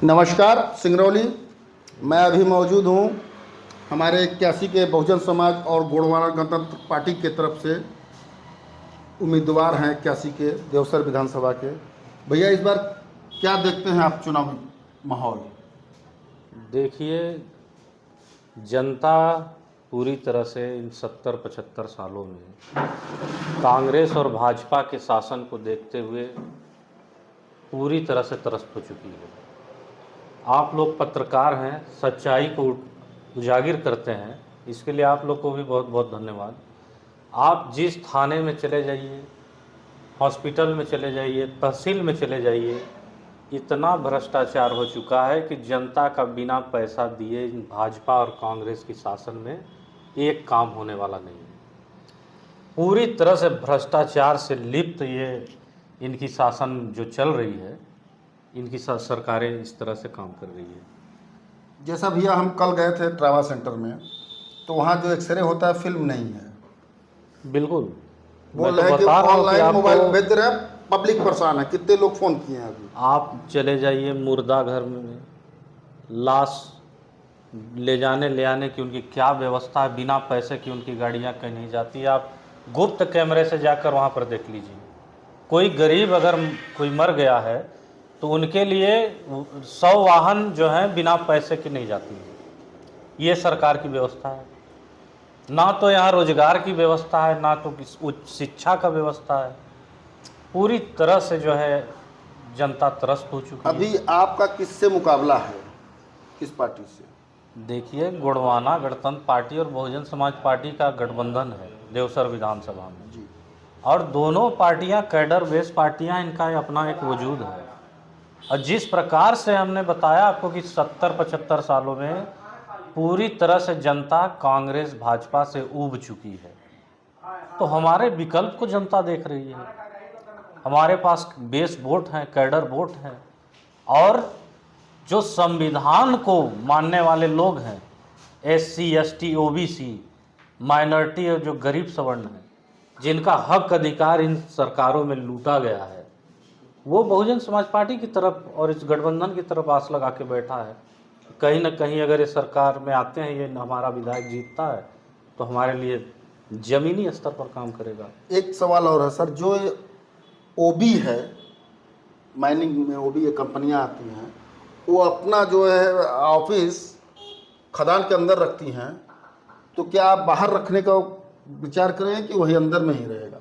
नमस्कार सिंगरौली। मैं अभी मौजूद हूँ हमारे 81 के बहुजन समाज और गोंडवाना गणतंत्र पार्टी के तरफ से उम्मीदवार हैं 81 के देवसर विधानसभा के। भैया इस बार क्या देखते हैं आप चुनावी माहौल? देखिए, जनता पूरी तरह से इन 70-75 सालों में कांग्रेस और भाजपा के शासन को देखते हुए पूरी तरह से त्रस्त हो चुकी है। आप लोग पत्रकार हैं, सच्चाई को उजागर करते हैं, इसके लिए आप लोग को भी बहुत बहुत धन्यवाद। आप जिस थाने में चले जाइए, हॉस्पिटल में चले जाइए, तहसील में चले जाइए, इतना भ्रष्टाचार हो चुका है कि जनता का बिना पैसा दिए भाजपा और कांग्रेस की शासन में एक काम होने वाला नहीं है। पूरी तरह से भ्रष्टाचार से लिप्त ये इनकी शासन जो चल रही है, इनकी सरकारें इस तरह से काम कर रही है। जैसा भैया हम कल गए थे ट्रामा सेंटर में, तो वहाँ जो एक्सरे होता है फिल्म नहीं है। बिल्कुल, बोल रहे हैं कि ऑनलाइन मोबाइल भेज रहे हैं, पब्लिक परेशान है। कितने लोग फ़ोन किए हैं अभी? आप चले जाइए मुर्दा घर में, लाश ले जाने ले आने की उनकी क्या व्यवस्था है, बिना पैसे की उनकी गाड़ियां कहीं नहीं जाती। आप गुप्त कैमरे से जाकर वहां पर देख लीजिए। कोई गरीब अगर कोई मर गया है तो उनके लिए 100 वाहन जो हैं बिना पैसे के नहीं जाती है। ये सरकार की व्यवस्था है। ना तो यहाँ रोजगार की व्यवस्था है, ना तो उच्च शिक्षा का व्यवस्था है। पूरी तरह से जो है जनता त्रस्त हो चुकी है। अभी आपका किससे मुकाबला है, किस पार्टी से? देखिए, गोंडवाना गणतंत्र पार्टी और बहुजन समाज पार्टी का गठबंधन है देवसर विधानसभा में जी। और दोनों पार्टियां कैडर बेस पार्टियां, इनका अपना एक वजूद है। और जिस प्रकार से हमने बताया आपको कि 70-75 सालों में पूरी तरह से जनता कांग्रेस भाजपा से ऊब चुकी है, तो हमारे विकल्प को जनता देख रही है। हमारे पास बेस वोट हैं, कैडर वोट हैं, और जो संविधान को मानने वाले लोग हैं, SC, ST, OBC, माइनॉरिटी और जो गरीब सवर्ण हैं, जिनका हक अधिकार इन सरकारों में लूटा गया है, वो बहुजन समाज पार्टी की तरफ और इस गठबंधन की तरफ आस लगा के बैठा है। कहीं ना कहीं अगर ये सरकार में आते हैं, ये हमारा विधायक जीतता है, तो हमारे लिए जमीनी स्तर पर काम करेगा। एक सवाल और है सर, जो ओबी है, माइनिंग में ओबी ये कंपनियां आती हैं, वो अपना जो है ऑफिस खदान के अंदर रखती हैं, तो क्या आप बाहर रखने का विचार करें कि वही अंदर में ही रहेगा,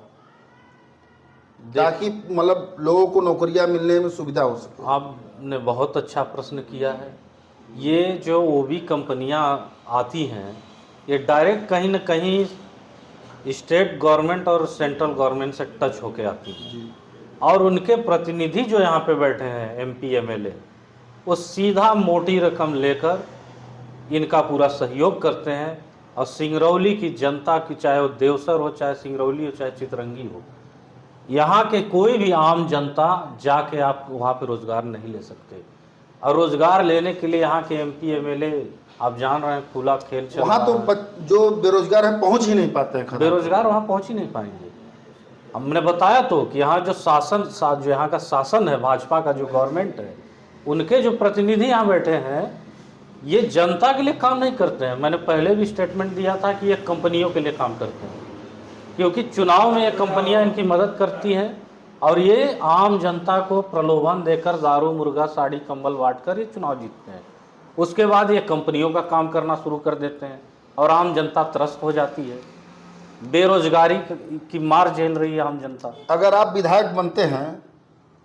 ताकि मतलब लोगों को नौकरियां मिलने में सुविधा हो सके? आपने बहुत अच्छा प्रश्न किया है। ये जो ओबी कंपनियां आती हैं, ये डायरेक्ट कहीं ना कहीं स्टेट गवर्नमेंट और सेंट्रल गवर्नमेंट से टच होके आती हैं, और उनके प्रतिनिधि जो यहाँ पे बैठे हैं MP MLA, वो सीधा मोटी रकम लेकर इनका पूरा सहयोग करते हैं। और सिंगरौली की जनता की, चाहे वो देवसर हो, चाहे सिंगरौली हो, चाहे चितरंगी हो, यहाँ के कोई भी आम जनता जाके आप वहाँ पे रोज़गार नहीं ले सकते। और रोज़गार लेने के लिए यहाँ के MP MLA, आप जान रहे हैं, खुला खेल चल रहा है। वहाँ तो जो बेरोजगार है पहुँच ही नहीं पाते हैं, बेरोजगार वहाँ पहुँच ही नहीं पाएंगे। हमने बताया तो कि यहाँ जो जो यहाँ का शासन है, भाजपा का जो गवर्नमेंट है, उनके जो प्रतिनिधि यहाँ बैठे हैं, ये जनता के लिए काम नहीं करते हैं। मैंने पहले भी स्टेटमेंट दिया था कि ये कंपनियों के लिए काम करते हैं, क्योंकि चुनाव में ये कंपनियां इनकी मदद करती हैं, और ये आम जनता को प्रलोभन देकर दारू, मुर्गा, साड़ी, कंबल बांटकर ये चुनाव जीतते हैं। उसके बाद ये कंपनियों का काम करना शुरू कर देते हैं और आम जनता त्रस्त हो जाती है। बेरोजगारी की मार झेल रही है आम जनता। अगर आप विधायक बनते हैं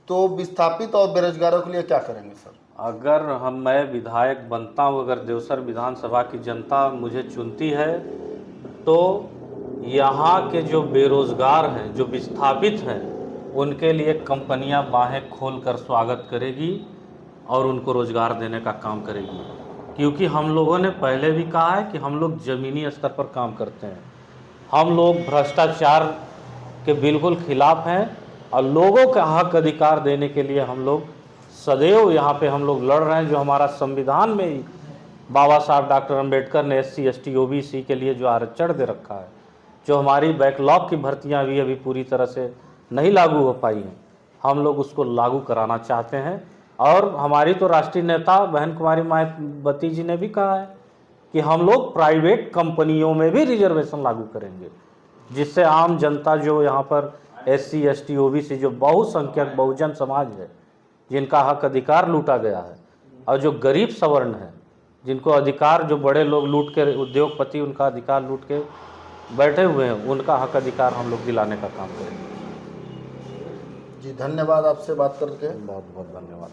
तो विस्थापित और बेरोजगारों के लिए क्या करेंगे सर? अगर मैं विधायक बनता हूँ, अगर देवसर विधानसभा की जनता मुझे चुनती है, तो यहाँ के जो बेरोजगार हैं, जो विस्थापित हैं, उनके लिए कंपनियां बाहें खोलकर स्वागत करेगी और उनको रोजगार देने का काम करेगी। क्योंकि हम लोगों ने पहले भी कहा है कि हम लोग ज़मीनी स्तर पर काम करते हैं। हम लोग भ्रष्टाचार के बिल्कुल खिलाफ हैं, और लोगों का हक अधिकार देने के लिए हम लोग सदैव यहाँ पे हम लोग लड़ रहे हैं। जो हमारा संविधान में ही बाबा साहब डॉक्टर अम्बेडकर ने SC, ST, OBC के लिए जो आरक्षण दे रखा है, जो हमारी बैकलॉग की भर्तियां भी अभी पूरी तरह से नहीं लागू हो पाई हैं, हम लोग उसको लागू कराना चाहते हैं। और हमारी तो राष्ट्रीय नेता बहन कुमारी मायावती जी ने भी कहा है कि हम लोग प्राइवेट कंपनियों में भी रिजर्वेशन लागू करेंगे, जिससे आम जनता जो यहाँ पर SC ST OBC जो बहुसंख्यक बहुजन समाज है, जिनका हक अधिकार लूटा गया है, और जो गरीब सवर्ण है, जिनको अधिकार जो बड़े लोग लूट के, उद्योगपति उनका अधिकार लूट के बैठे हुए हैं, उनका हक अधिकार हम लोग दिलाने का काम करेंगे। जी धन्यवाद, आपसे बात करके बहुत बहुत धन्यवाद।